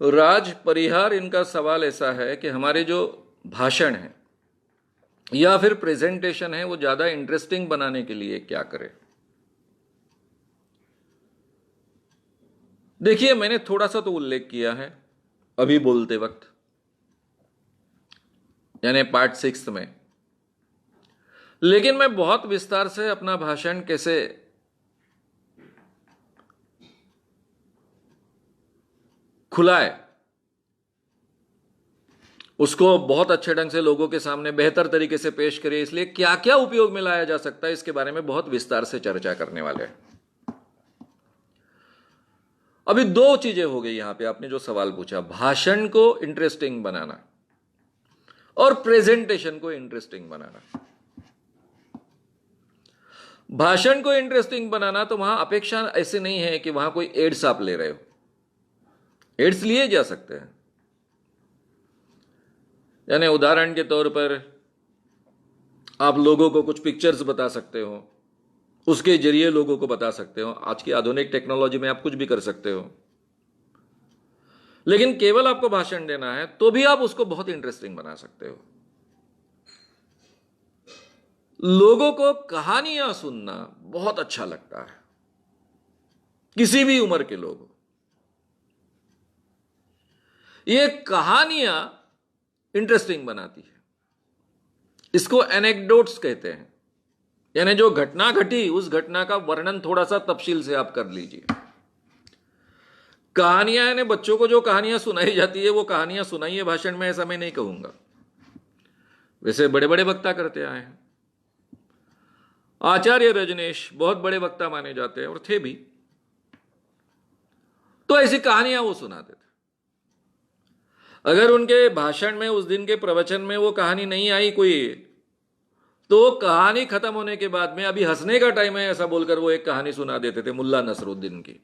राज परिहार इनका सवाल ऐसा है कि हमारे जो भाषण है या फिर प्रेजेंटेशन है वो ज्यादा इंटरेस्टिंग बनाने के लिए क्या करें। देखिए, मैंने थोड़ा सा तो उल्लेख किया है अभी बोलते वक्त, यानी पार्ट 6 में, लेकिन मैं बहुत विस्तार से अपना भाषण कैसे खुलाए, उसको बहुत अच्छे ढंग से लोगों के सामने बेहतर तरीके से पेश करें, इसलिए क्या क्या उपयोग में लाया जा सकता है इसके बारे में बहुत विस्तार से चर्चा करने वाले हैं। अभी दो चीजें हो गई यहां पे, आपने जो सवाल पूछा, भाषण को इंटरेस्टिंग बनाना और प्रेजेंटेशन को इंटरेस्टिंग बनाना। भाषण को इंटरेस्टिंग बनाना तो वहां अपेक्षा ऐसे नहीं है कि वहां कोई एड्स आप ले रहे हो, एड्स लिए जा सकते हैं। यानी उदाहरण के तौर पर आप लोगों को कुछ पिक्चर्स बता सकते हो, उसके जरिए लोगों को बता सकते हो। आज की आधुनिक टेक्नोलॉजी में आप कुछ भी कर सकते हो, लेकिन केवल आपको भाषण देना है तो भी आप उसको बहुत इंटरेस्टिंग बना सकते हो। लोगों को कहानियां सुनना बहुत अच्छा लगता है, किसी भी उम्र के लोग। ये कहानियां इंटरेस्टिंग बनाती है, इसको एनेक्डोट्स कहते हैं। यानी जो घटना घटी उस घटना का वर्णन थोड़ा सा तफसील से आप कर लीजिए। कहानियां, यानी बच्चों को जो कहानियां सुनाई जाती है वो कहानियां सुनाइए भाषण में, ऐसा मैं नहीं कहूंगा। वैसे बड़े बड़े वक्ता करते आए हैं। आचार्य रजनीश बहुत बड़े वक्ता माने जाते हैं और थे भी, तो ऐसी कहानियां वो सुनाते थे। अगर उनके भाषण में, उस दिन के प्रवचन में वो कहानी नहीं आई कोई, तो कहानी खत्म होने के बाद में अभी हंसने का टाइम है ऐसा बोलकर वो एक कहानी सुना देते थे, मुल्ला नसरुद्दीन की।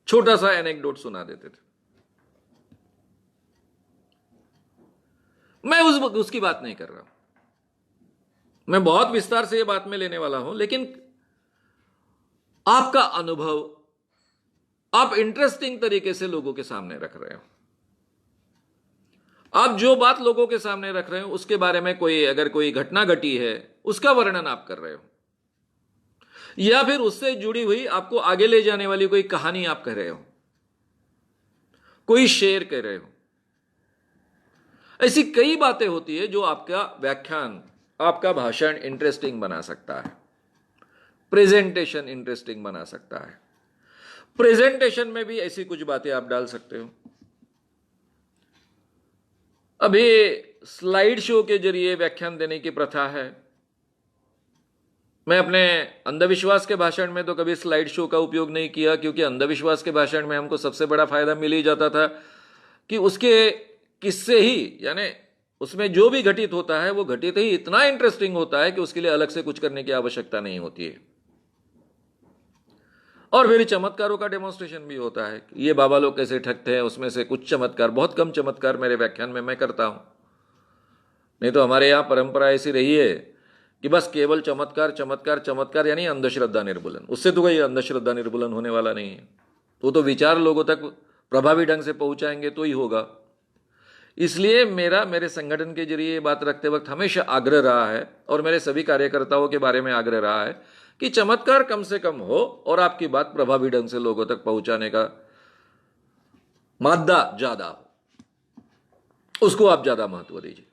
छोटा सा एनेक्डोट सुना देते थे। मैं उसकी बात नहीं कर रहा, मैं बहुत विस्तार से ये बात में लेने वाला हूं, लेकिन आपका अनुभव आप इंटरेस्टिंग तरीके से लोगों के सामने रख रहे हो। आप जो बात लोगों के सामने रख रहे हो उसके बारे में अगर कोई घटना घटी है उसका वर्णन आप कर रहे हो, या फिर उससे जुड़ी हुई आपको आगे ले जाने वाली कोई कहानी आप कह रहे हो, कोई शेर कह रहे हो। ऐसी कई बातें होती है जो आपका व्याख्यान, आपका भाषण इंटरेस्टिंग बना सकता है, प्रेजेंटेशन इंटरेस्टिंग बना सकता है। प्रेजेंटेशन में भी ऐसी कुछ बातें आप डाल सकते हो। अभी स्लाइड शो के जरिए व्याख्यान देने की प्रथा है। मैं अपने अंधविश्वास के भाषण में तो कभी स्लाइड शो का उपयोग नहीं किया, क्योंकि अंधविश्वास के भाषण में हमको सबसे बड़ा फायदा मिल ही जाता था कि उसके किस्से ही, यानी उसमें जो भी घटित होता है वो घटित ही इतना इंटरेस्टिंग होता है कि उसके लिए अलग से कुछ करने की आवश्यकता नहीं होती है। और फिर चमत्कारों का डेमोन्स्ट्रेशन भी होता है, ये बाबा लोग कैसे ठगते हैं, उसमें से कुछ चमत्कार, बहुत कम चमत्कार मेरे व्याख्यान में मैं करता हूं। नहीं तो हमारे यहां परंपरा ऐसी रही है कि बस केवल चमत्कार चमत्कार चमत्कार, यानी अंधश्रद्धा निर्मूलन। उससे तो कोई अंधश्रद्धा निर्मूलन होने वाला नहीं है, वो तो विचार लोगों तक प्रभावी ढंग से पहुंचाएंगे तो ही होगा। इसलिए मेरे संगठन के जरिए ये बात रखते वक्त हमेशा आग्रह रहा है, और मेरे सभी कार्यकर्ताओं के बारे में आग्रह रहा है कि चमत्कार कम से कम हो और आपकी बात प्रभावी ढंग से लोगों तक पहुंचाने का मादा ज्यादा हो, उसको आप ज्यादा महत्व दीजिए।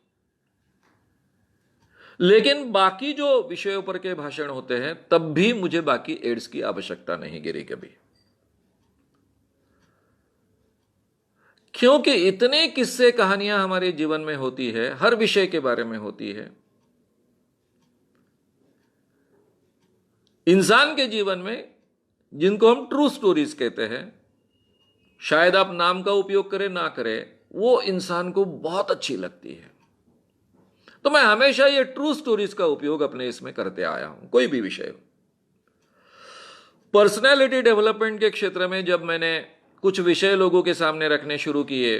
लेकिन बाकी जो विषयों पर के भाषण होते हैं तब भी मुझे बाकी एड्स की आवश्यकता नहीं गिरी कभी, क्योंकि इतने किस्से कहानियां हमारे जीवन में होती है, हर विषय के बारे में होती है। इंसान के जीवन में जिनको हम ट्रू स्टोरीज कहते हैं, शायद आप नाम का उपयोग करें ना करें, वो इंसान को बहुत अच्छी लगती है। तो मैं हमेशा ये ट्रू स्टोरीज का उपयोग अपने इसमें करते आया हूं, कोई भी विषय हो। पर्सनैलिटी डेवलपमेंट के क्षेत्र में जब मैंने कुछ विषय लोगों के सामने रखने शुरू किए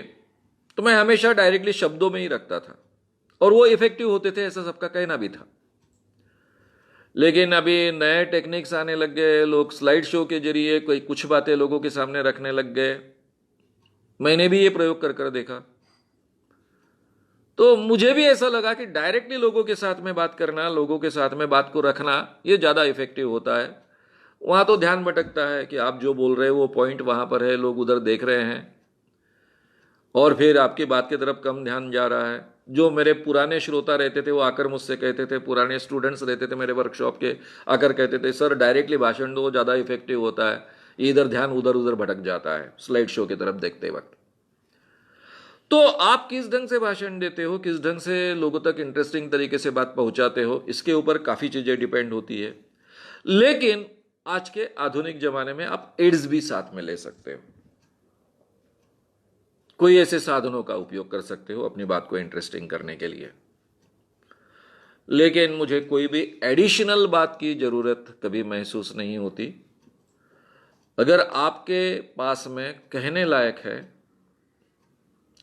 तो मैं हमेशा डायरेक्टली शब्दों में ही रखता था, और वो इफेक्टिव होते थे ऐसा सबका कहना भी था। लेकिन अभी नए टेक्निक्स आने लग गए, लोग स्लाइड शो के जरिए कोई कुछ बातें लोगों के सामने रखने लग गए। मैंने भी ये प्रयोग कर कर देखा, तो मुझे भी ऐसा लगा कि डायरेक्टली लोगों के साथ में बात करना, लोगों के साथ में बात को रखना, ये ज़्यादा इफेक्टिव होता है। वहाँ तो ध्यान भटकता है कि आप जो बोल रहे हो वो पॉइंट वहाँ पर है, लोग उधर देख रहे हैं और फिर आपकी बात की तरफ कम ध्यान जा रहा है। जो मेरे पुराने श्रोता रहते थे वो आकर मुझसे कहते थे, पुराने स्टूडेंट्स रहते थे मेरे वर्कशॉप के, आकर कहते थे सर डायरेक्टली भाषण दो, ज़्यादा इफेक्टिव होता है, इधर ध्यान उधर उधर भटक जाता है स्लाइड शो की तरफ देखते वक्त। तो आप किस ढंग से भाषण देते हो, किस ढंग से लोगों तक इंटरेस्टिंग तरीके से बात पहुंचाते हो, इसके ऊपर काफ़ी चीज़ें डिपेंड होती है। लेकिन आज के आधुनिक जमाने में आप एड्स भी साथ में ले सकते हो, कोई ऐसे साधनों का उपयोग कर सकते हो अपनी बात को इंटरेस्टिंग करने के लिए। लेकिन मुझे कोई भी एडिशनल बात की जरूरत कभी महसूस नहीं होती। अगर आपके पास में कहने लायक है,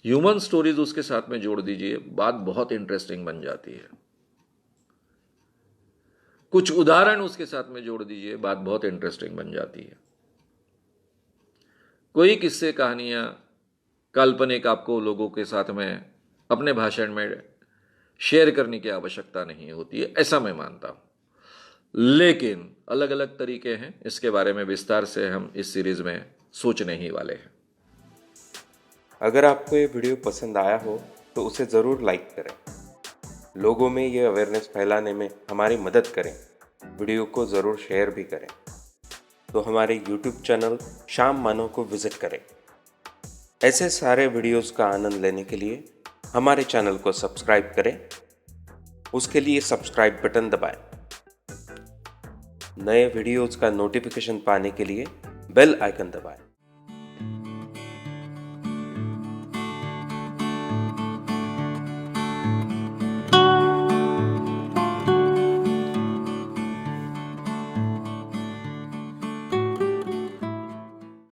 ह्यूमन स्टोरीज उसके साथ में जोड़ दीजिए, बात बहुत इंटरेस्टिंग बन जाती है। कुछ उदाहरण उसके साथ में जोड़ दीजिए, बात बहुत इंटरेस्टिंग बन जाती है। कोई किस्से कहानियां काल्पनिक आपको लोगों के साथ में अपने भाषण में शेयर करने की आवश्यकता नहीं होती है, ऐसा मैं मानता हूं। लेकिन अलग अलग तरीके हैं, इसके बारे में विस्तार से हम इस सीरीज में सोचने ही वाले हैं। अगर आपको ये वीडियो पसंद आया हो तो उसे ज़रूर लाइक करें, लोगों में ये अवेयरनेस फैलाने में हमारी मदद करें। वीडियो को ज़रूर शेयर भी करें। तो हमारे YouTube चैनल श्याम मानव को विज़िट करें। ऐसे सारे वीडियोस का आनंद लेने के लिए हमारे चैनल को सब्सक्राइब करें। उसके लिए सब्सक्राइब बटन दबाएं। नए वीडियोस का नोटिफिकेशन पाने के लिए बेल आइकन दबाएं।